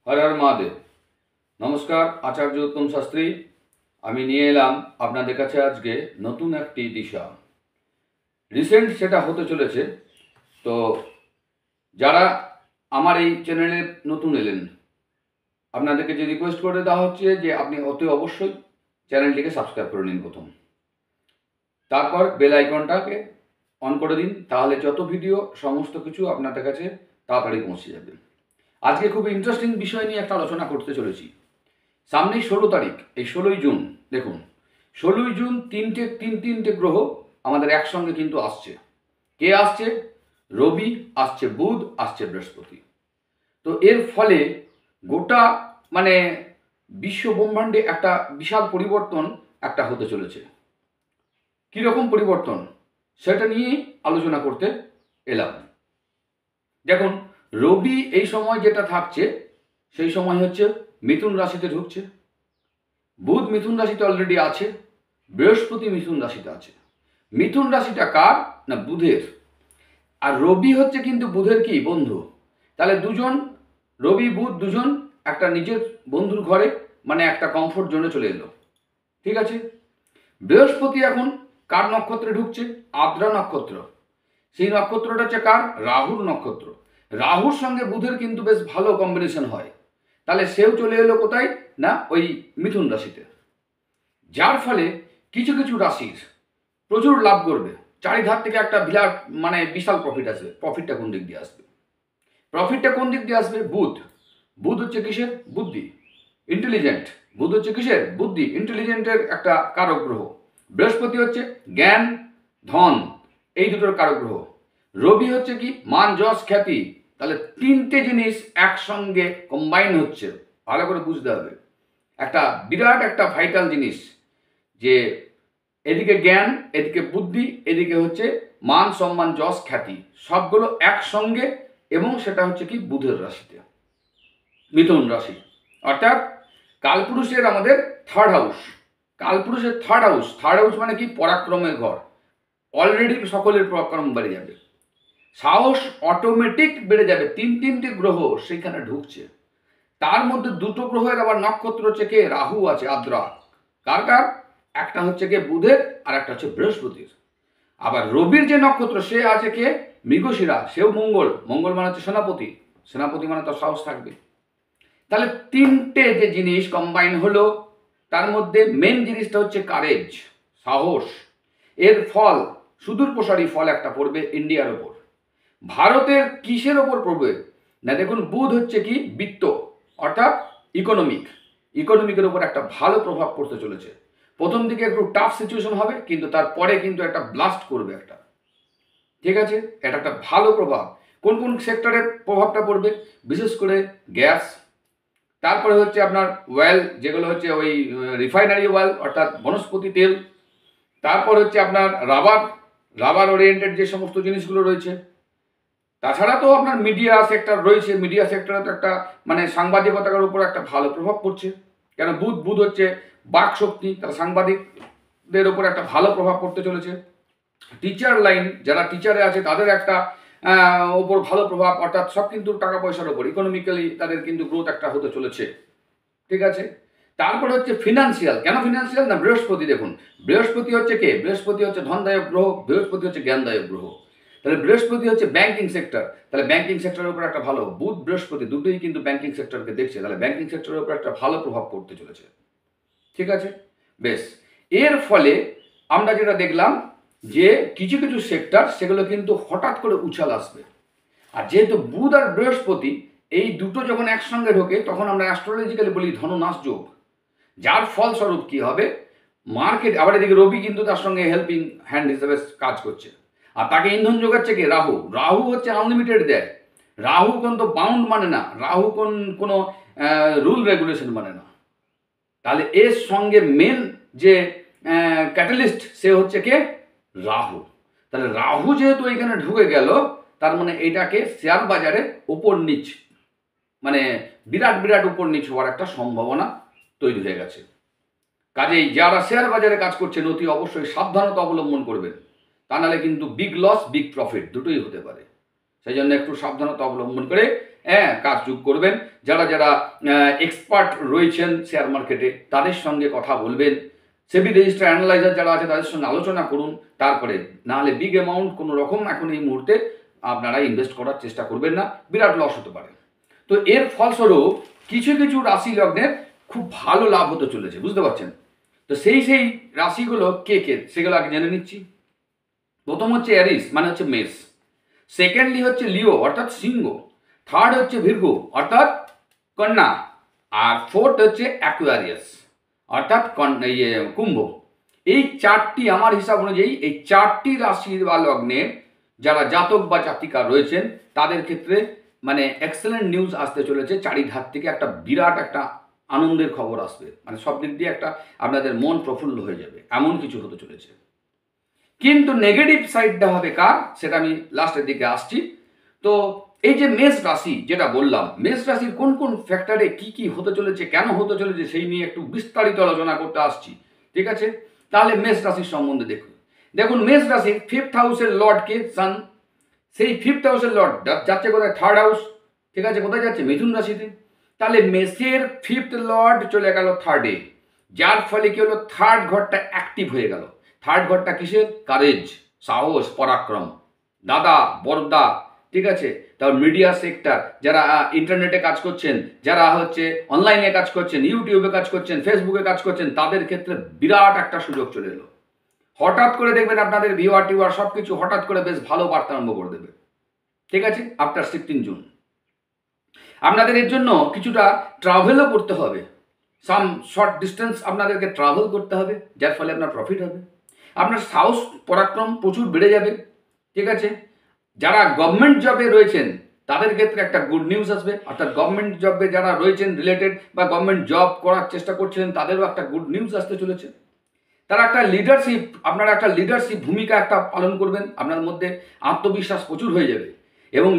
हर हर महादेव। नमस्कार, आचार्य उत्तम शास्त्री। আমি নিয়ে এলাম আপনাদের কাছে আজকে নতুন একটি দিশা। রিসেন্ট সেটা হতে চলেছে। তো যারা আমার এই চ্যানেলে নতুন এলেন, আপনাদেরকে যে রিকোয়েস্ট করে দেওয়া হচ্ছে যে আপনি অতি অবশ্যই চ্যানেলটিকে সাবস্ক্রাইব করে নিন প্রথম, তারপর বেল আইকনটাকে অন করে দিন, তাহলে যত ভিডিও সমস্ত কিছু আপনাদের কাছে তাড়াতাড়ি পৌঁছে যাবে। আজকে খুব ইন্টারেস্টিং বিষয় নিয়ে একটা আলোচনা করতে চলেছি। সামনেই 16 তারিখ, এই 16ই জুন। দেখুন, 16ই জুন তিনটে গ্রহ আমাদের একসঙ্গে কিন্তু আসছে। কে আসছে? রবি আসছে, বুধ আসছে, বৃহস্পতি। তো এর ফলে গোটা বিশ্ব ব্রহ্মাণ্ডে একটা বিশাল পরিবর্তন একটা হতে চলেছে। কীরকম পরিবর্তন সেটা নিয়েই আলোচনা করতে এলাম। দেখুন, রবি এই সময় যেটা থাকছে সেই সময় হচ্ছে মিথুন রাশিতে ঢুকছে, বুধ মিথুন রাশিতে অলরেডি আছে, বৃহস্পতি মিথুন রাশিতে আছে। মিথুন রাশিটা কার? না, বুধের। আর রবি হচ্ছে কিন্তু বুধের কি বন্ধু। তাহলে দুজন, রবি বুধ দুজন একটা নিজের বন্ধুর ঘরে, একটা কমফোর্ট জোনে চলে এলো। ঠিক আছে। বৃহস্পতি এখন কার নক্ষত্রে ঢুকছে? আদ্রা নক্ষত্র। সেই নক্ষত্রটা হচ্ছে কার? রাহুর নক্ষত্র। রাহুর সঙ্গে বুধের কিন্তু বেশ ভালো কম্বিনেশন হয়। তাহলে সেও চলে এলো কোথায়? না, ওই মিথুন রাশিতে। যার ফলে কিছু কিছু রাশির প্রচুর লাভ করবে। চারিধার থেকে একটা বিরাট বিশাল প্রফিট আসবে। প্রফিটটা কোন দিক দিয়ে আসবে? প্রফিটটা কোন দিক দিয়ে আসবে? বুধ। বুধ হচ্ছে কিসের? বুদ্ধি, ইন্টেলিজেন্ট। বুধ হচ্ছে কিসের? বুদ্ধি, ইন্টেলিজেন্টের একটা কারক গ্রহ। বৃহস্পতি হচ্ছে জ্ঞান, ধন, এই দুটোর কারক গ্রহ। রবি হচ্ছে কি? মান, যশ, খ্যাতি। তাহলে তিনটে জিনিস একসঙ্গে কম্বাইন হচ্ছে। ভালো করে বুঝতে হবে, একটা বিরাট একটা ভাইটাল জিনিস, যে এদিকে জ্ঞান, এদিকে বুদ্ধি, এদিকে হচ্ছে মান, সম্মান, যশ, খ্যাতি, সবগুলো একসঙ্গে। এবং সেটা হচ্ছে কি? বুধের রাশিতে, মিথুন রাশি। অর্থাৎ কালপুরুষের আমাদের থার্ড হাউস। কালপুরুষের থার্ড হাউস মানে কি? পরাক্রমের ঘর। অলরেডি সকলের পরাক্রম বেড়ে যাবে, সাহস অটোমেটিক বেড়ে যাবে। তিনটে গ্রহ সেখানে ঢুকছে। তার মধ্যে দুটো গ্রহের আবার নক্ষত্র হচ্ছে কে? রাহু আছে, আদ্রা। কার কার? একটা হচ্ছে কে? বুধের, আর একটা হচ্ছে বৃহস্পতির। আবার রবির যে নক্ষত্র সে আছে কে? মৃগশিরা, সেও মঙ্গল। মঙ্গল মানে হচ্ছে সেনাপতি। সেনাপতি মানে তো সাহস থাকবে। তাহলে তিনটে যে জিনিস কম্বাইন হলো, তার মধ্যে মেন জিনিসটা হচ্ছে কারেজ, সাহস। এর ফল, সুদূর প্রসারী ফল একটা পড়বে ইন্ডিয়ার ওপর। ভারতের কিসের ওপর পড়বে? না, দেখুন, বুধ হচ্ছে কি? বিত্ত, অর্থাৎ ইকোনমিকের উপর একটা ভালো প্রভাব পড়তে চলেছে। প্রথম দিকে একটু টাফ সিচুয়েশন হবে, কিন্তু তারপরে কিন্তু একটা ব্লাস্ট করবে একটা। ঠিক আছে, এটা একটা ভালো প্রভাব। কোন কোন সেক্টরে প্রভাবটা পড়বে? বিশেষ করে গ্যাস, তারপরে হচ্ছে আপনার ওয়েল, যেগুলো হচ্ছে ওই রিফাইনারি ওয়েল, অর্থাৎ বনস্পতি তেল। তারপর হচ্ছে আপনার রাবার ওরিয়েন্টেড যে সমস্ত জিনিসগুলো রয়েছে। তাছাড়া তো আপনার মিডিয়া সেক্টর রয়েছে। মিডিয়া সেক্টরে তো একটা সাংবাদিকতার উপর একটা ভালো প্রভাব পড়ছে। কেন? বুধ হচ্ছে বাক শক্তি, তারা সাংবাদিকদের উপর একটা ভালো প্রভাব পড়তে চলেছে। টিচার লাইন, যারা টিচারে আছে তাদের একটা ওপর ভালো প্রভাব, অর্থাৎ সব কিন্তু টাকা পয়সার ওপর, ইকোনমিক্যালি তাদের কিন্তু গ্রোথ একটা হতে চলেছে। ঠিক আছে। তারপর হচ্ছে ফিনান্সিয়াল। কেন ফিনান্সিয়াল? না, বৃহস্পতি। দেখুন, বৃহস্পতি হচ্ছে কে? বৃহস্পতি হচ্ছে ধনদায়ক গ্রহ, বৃহস্পতি হচ্ছে জ্ঞানদায়ক গ্রহ। তাহলে বৃহস্পতি হচ্ছে ব্যাংকিং সেক্টর। তাহলে ব্যাংকিং সেক্টরের উপর একটা ভালো, বুধ বৃহস্পতি দুটোই কিন্তু ব্যাংকিং সেক্টরকে দেখছে। তাহলে ব্যাংকিং সেক্টরের উপর একটা ভালো প্রভাব পড়তে চলেছে। ঠিক আছে, বেশ। এর ফলে আমরা যেটা দেখলাম যে কিছু কিছু সেক্টর সেগুলো কিন্তু হঠাৎ করে উছাল আসবে। আর যেহেতু বুধ আর বৃহস্পতি এই দুটো যখন একসঙ্গে ঢোকে, তখন আমরা অ্যাস্ট্রোলজিক্যালি বলি ধননাশ যোগ। যার ফলস্বরূপ কি হবে? মার্কেট। আবার এদিকে রবি কিন্তু তার সঙ্গে হেল্পিং হ্যান্ড হিসেবে কাজ করছে। আর তাকে ইন্ধন যোগাচ্ছে কে? রাহু। রাহু হচ্ছে আনলিমিটেড দেয়। রাহু কিন্তু বাউন্ড মানে না, রাহু কোনো রুল রেগুলেশন মানে না। তাহলে এর সঙ্গে মেন যে ক্যাটালিস্ট সে হচ্ছে কে? রাহু। তাহলে রাহু যেহেতু এখানে ঢুকে গেল, তার মানে এটাকে শেয়ার বাজারে উপর নিচ, বিরাট উপর নিচ হওয়ার একটা সম্ভাবনা তৈরি হয়ে গেছে। কাজেই যারা শেয়ার বাজারে কাজ করছেন অতি অবশ্যই সাবধানতা অবলম্বন করবেন, তা নাহলে কিন্তু বিগ লস বিগ প্রফিট দুটোই হতে পারে। সেই জন্য একটু সাবধানতা অবলম্বন করে কাজযোগ করবেন। যারা যারা এক্সপার্ট রয়েছেন শেয়ার মার্কেটে তাদের সঙ্গে কথা বলবেন। সেবি রেজিস্টার অ্যানালাইজার যারা আছে তাদের সঙ্গে আলোচনা করুন। তারপরে নাহলে বিগ অ্যামাউন্ট কোনো রকম এখন এই মুহূর্তে আপনারা ইনভেস্ট করার চেষ্টা করবেন না, বিরাট লস হতে পারে। তো এর ফলস্বরূপ কিছু কিছু রাশি লগ্নের খুব ভালো লাভ হতে চলেছে, বুঝতে পারছেন? তো সেই রাশিগুলো কে কে সেগুলো আগে জেনে নিচ্ছি। প্রথম হচ্ছে অ্যারিস মানে হচ্ছে মেষ, সেকেন্ডলি হচ্ছে লিও অর্থাৎ সিংহ, থার্ড হচ্ছে ভির্গো অর্থাৎ কন্যা, আর ফোর্থ হচ্ছে অ্যাকুয়ারিয়াস অর্থাৎ কুম্ভ। এই চারটি আমার হিসাব অনুযায়ী এই চারটি রাশি বা লগ্নের যারা জাতক বা জাতিকা রয়েছেন তাদের ক্ষেত্রে মানে এক্সেলেন্ট নিউজ আসতে চলেছে। চারিধার থেকে একটা বিরাট একটা আনন্দের খবর আসবে, মানে সব দিক দিয়ে একটা আপনাদের মন প্রফুল্ল হয়ে যাবে, এমন কিছু হতে চলেছে। কিন্তু নেগেটিভ সাইডটা হবে কার, সেটা আমি লাস্টের দিকে আসছি। তো এই যে মেষ রাশি যেটা বললাম, মেষ রাশির কোন কোন ফ্যাক্টরে কি কি হতে চলেছে, কেন হতে চলেছে, সেই নিয়ে একটু বিস্তারিত আলোচনা করতে আসছি, ঠিক আছে? তাহলে মেষ রাশির সম্বন্ধে দেখুন মেষ রাশির 5th হাউসের লর্ডকে সান, সেই 5th হাউসের লর্ড যাচ্ছে কোথায়, 3rd হাউস, ঠিক আছে? কোথায় যাচ্ছে, মিথুন রাশিতে। তাহলে মেষের 5th লর্ড চলে গেল 3rd-এ, যার ফলে কি হলো, 3rd ঘরটা অ্যাক্টিভ হয়ে গেল। 3rd ঘরটা কিসের, কারেজ, সাহস, পরাক্রম, দাদা বড়দা, ঠিক আছে? তারপর মিডিয়া সেক্টর, যারা ইন্টারনেটে কাজ করছেন, যারা হচ্ছে অনলাইনে কাজ করছেন, ইউটিউবে কাজ করছেন, ফেসবুকে কাজ করছেন, তাদের ক্ষেত্রে বিরাট একটা সুযোগ চলে এলো। হঠাৎ করে দেখবেন আপনাদের ভিউয়ার টিউয়ার সব কিছু হঠাৎ করে বেশ ভালো বার্তা আরম্ভ করে দেবে, ঠিক আছে? আফটার 16 জুন আপনাদের এর জন্য কিছুটা ট্রাভেলও করতে হবে, সাম শর্ট ডিস্টেন্স আপনাদেরকে ট্রাভেল করতে হবে, যার ফলে আপনার প্রফিট হবে, আপনার সাহস পরাক্রম প্রচুর বেড়ে যাবে, ঠিক আছে? যারা গভর্নমেন্ট জবে রয়েছেন তাদের ক্ষেত্রে একটা গুড নিউজ আসবে, অর্থাৎ গভর্নমেন্ট জবে যারা রয়েছেন রিলেটেড বা গভর্নমেন্ট জব করার চেষ্টা করছেন তাদেরও একটা গুড নিউজ আসতে চলেছে। তারা একটা লিডারশিপ, আপনারা একটা লিডারশিপ ভূমিকা একটা পালন করবেন, আপনার মধ্যে আত্মবিশ্বাস প্রচুর হয়ে যাবে এবং